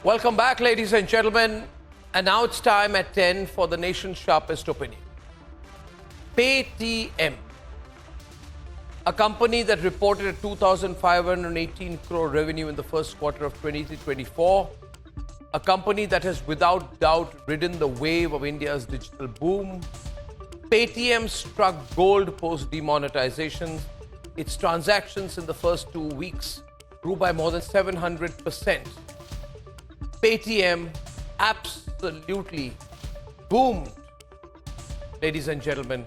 Welcome back, ladies and gentlemen. And now it's time at 10 for the nation's sharpest opinion. Paytm, a company that reported a 2,518 crore revenue in the first quarter of 23-24, a company that has without doubt ridden the wave of India's digital boom. Paytm struck gold post demonetization. Its transactions in the first 2 weeks grew by more than 700%. Paytm absolutely boomed, ladies and gentlemen,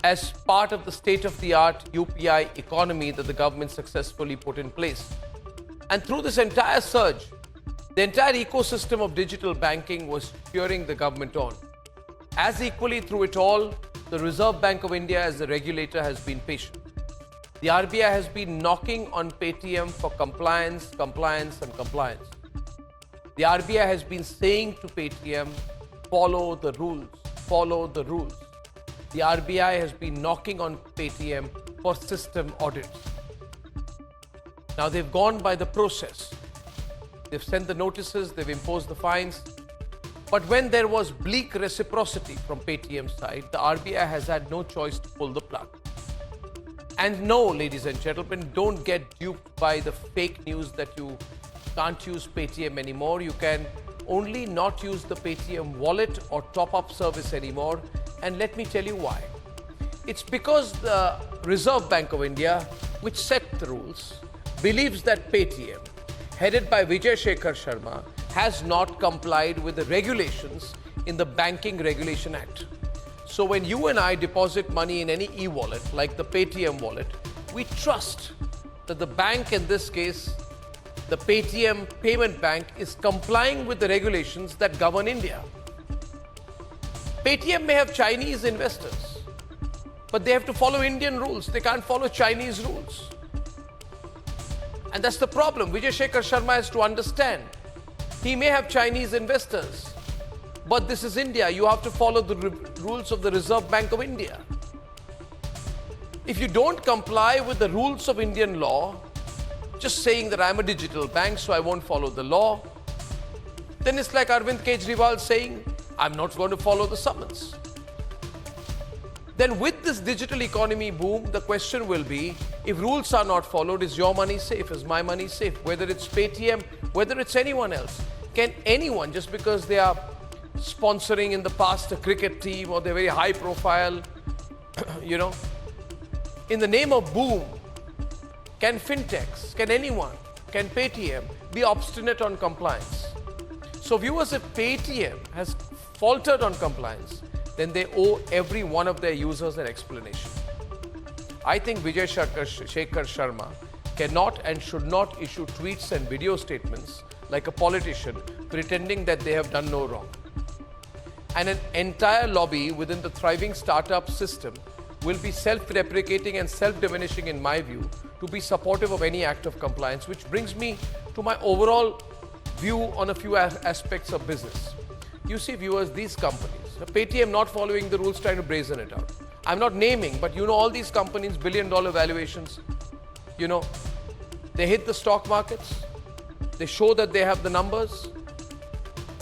as part of the state-of-the-art UPI economy that the government successfully put in place. And through this entire surge, the entire ecosystem of digital banking was cheering the government on. As equally through it all, the Reserve Bank of India as the regulator has been patient. The RBI has been knocking on Paytm for compliance, compliance and compliance. The RBI has been saying to Paytm, follow the rules, follow the rules. The RBI has been knocking on Paytm for system audits. Now they've gone by the process. They've sent the notices, they've imposed the fines. But when there was bleak reciprocity from Paytm's side, the RBI has had no choice to pull the plug. And no, ladies and gentlemen, don't get duped by the fake news that you can't use Paytm anymore. You can only not use the Paytm wallet or top-up service anymore. And let me tell you why. It's because the Reserve Bank of India, which set the rules, believes that Paytm, headed by Vijay Shekhar Sharma, has not complied with the regulations in the Banking Regulation Act. So when you and I deposit money in any e-wallet, like the Paytm wallet, we trust that the bank, in this case, the Paytm Payment Bank, is complying with the regulations that govern India. Paytm may have Chinese investors, but they have to follow Indian rules. They can't follow Chinese rules. And that's the problem. Vijay Shekhar Sharma has to understand. He may have Chinese investors, but this is India. You have to follow the rules of the Reserve Bank of India. If you don't comply with the rules of Indian law, just saying that I'm a digital bank, so I won't follow the law, then it's like Arvind Kejriwal saying, I'm not going to follow the summons. Then with this digital economy boom, the question will be, if rules are not followed, is your money safe? Is my money safe? Whether it's Paytm, whether it's anyone else. Can anyone, just because they are sponsoring in the past a cricket team or they're very high profile, in the name of boom, can fintechs, can anyone, can Paytm be obstinate on compliance? So viewers, if Paytm has faltered on compliance, then they owe every one of their users an explanation. I think Vijay Shekhar Sharma cannot and should not issue tweets and video statements like a politician pretending that they have done no wrong. And an entire lobby within the thriving startup system will be self-deprecating and self-diminishing, in my view, to be supportive of any act of compliance, which brings me to my overall view on a few aspects of business. You see, viewers, these companies, Paytm not following the rules, trying to brazen it out. I'm not naming, but all these companies, billion-dollar valuations, they hit the stock markets, they show that they have the numbers.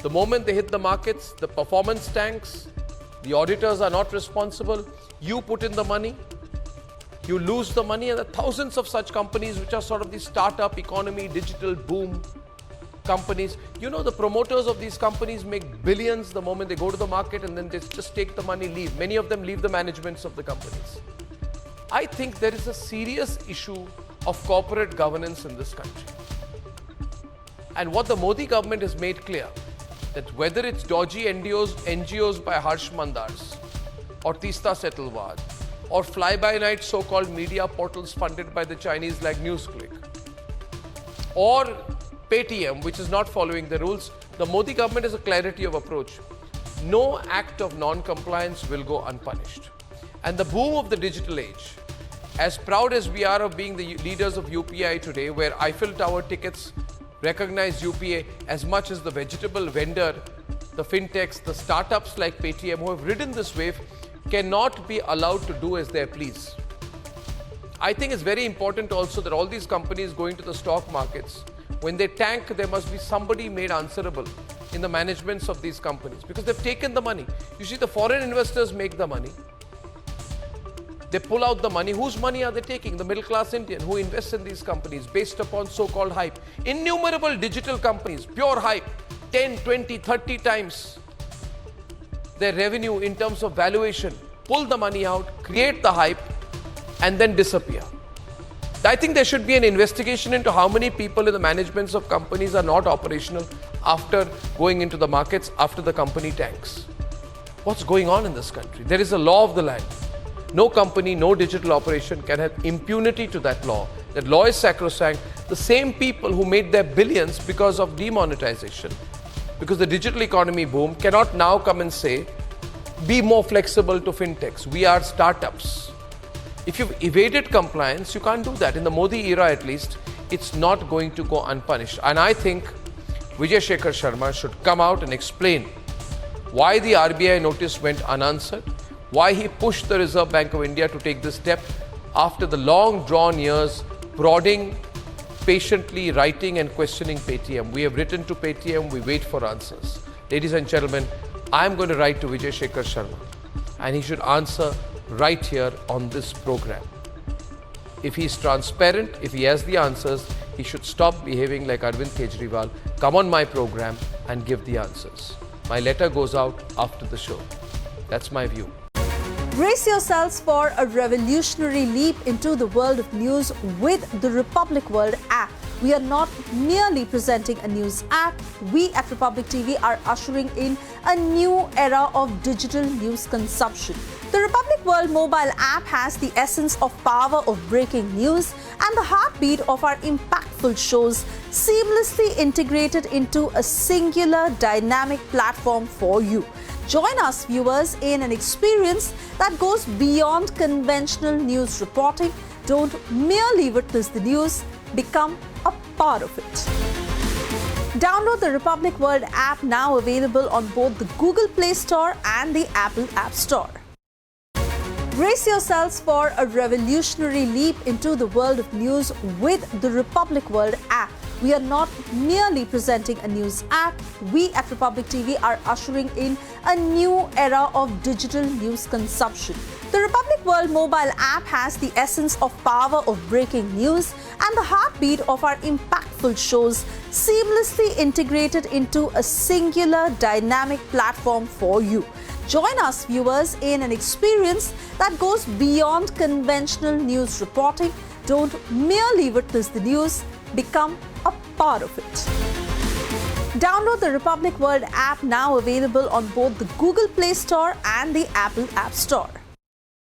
The moment they hit the markets, the performance tanks, the auditors are not responsible. You put in the money, you lose the money, and there are thousands of such companies which are sort of the startup economy, digital boom companies. The promoters of these companies make billions the moment they go to the market, and then they just take the money, leave. Many of them leave the managements of the companies. I think there is a serious issue of corporate governance in this country. And what the Modi government has made clear, that whether it's dodgy NGOs by Harsh Mandars, or Tista Setalwad, or fly-by-night so-called media portals funded by the Chinese like NewsClick, or Paytm, which is not following the rules, the Modi government has a clarity of approach. No act of non-compliance will go unpunished. And the boom of the digital age, as proud as we are of being the leaders of UPI today, where Eiffel Tower tickets recognize UPI as much as the vegetable vendor, the fintechs, the startups like Paytm who have ridden this wave, cannot be allowed to do as they please. I think it's very important also that all these companies going to the stock markets When they tank, there must be somebody made answerable in the managements of these companies because they've taken the money. You see, the foreign investors make the money. They pull out the money. Whose money are they taking? The middle class Indian who invests in these companies based upon so-called hype. Innumerable digital companies, pure hype, 10, 20, 30 times their revenue in terms of valuation. Pull the money out, create the hype, and then disappear. I think there should be an investigation into how many people in the managements of companies are not operational after going into the markets after the company tanks. What's going on in this country? There is a law of the land. No company, no digital operation can have impunity to that law. That law is sacrosanct. The same people who made their billions because of demonetization, because the digital economy boomed, cannot now come and say, be more flexible to fintechs. We are startups. If you've evaded compliance, you can't do that. In the Modi era, at least, it's not going to go unpunished. And I think Vijay Shekhar Sharma should come out and explain why the RBI notice went unanswered, why he pushed the Reserve Bank of India to take this step after the long drawn years prodding, patiently writing and questioning Paytm. We have written to Paytm, we wait for answers. Ladies and gentlemen, I'm going to write to Vijay Shekhar Sharma and he should answer right here on this program. If he is transparent, if he has the answers, he should stop behaving like Arvind Kejriwal, come on my program and give the answers. My letter goes out after the show. That's my view. Brace yourselves for a revolutionary leap into the world of news with the Republic World app. We are not merely presenting a news app. We at Republic TV are ushering in a new era of digital news consumption. The Republic World mobile app has the essence of power of breaking news and the heartbeat of our impactful shows seamlessly integrated into a singular dynamic platform for you. Join us, viewers, in an experience that goes beyond conventional news reporting. Don't merely witness the news, become a part of it. Download the Republic World app, now available on both the Google Play Store and the Apple App Store. Brace yourselves for a revolutionary leap into the world of news with the Republic World app. We are not merely presenting a news app. We at Republic TV are ushering in a new era of digital news consumption. The Republic World mobile app has the essence of power of breaking news and the heartbeat of our impactful shows seamlessly integrated into a singular dynamic platform for you. Join us, viewers, in an experience that goes beyond conventional news reporting. Don't merely witness the news, become a part of it. Download the Republic World app, now available on both the Google Play Store and the Apple App Store.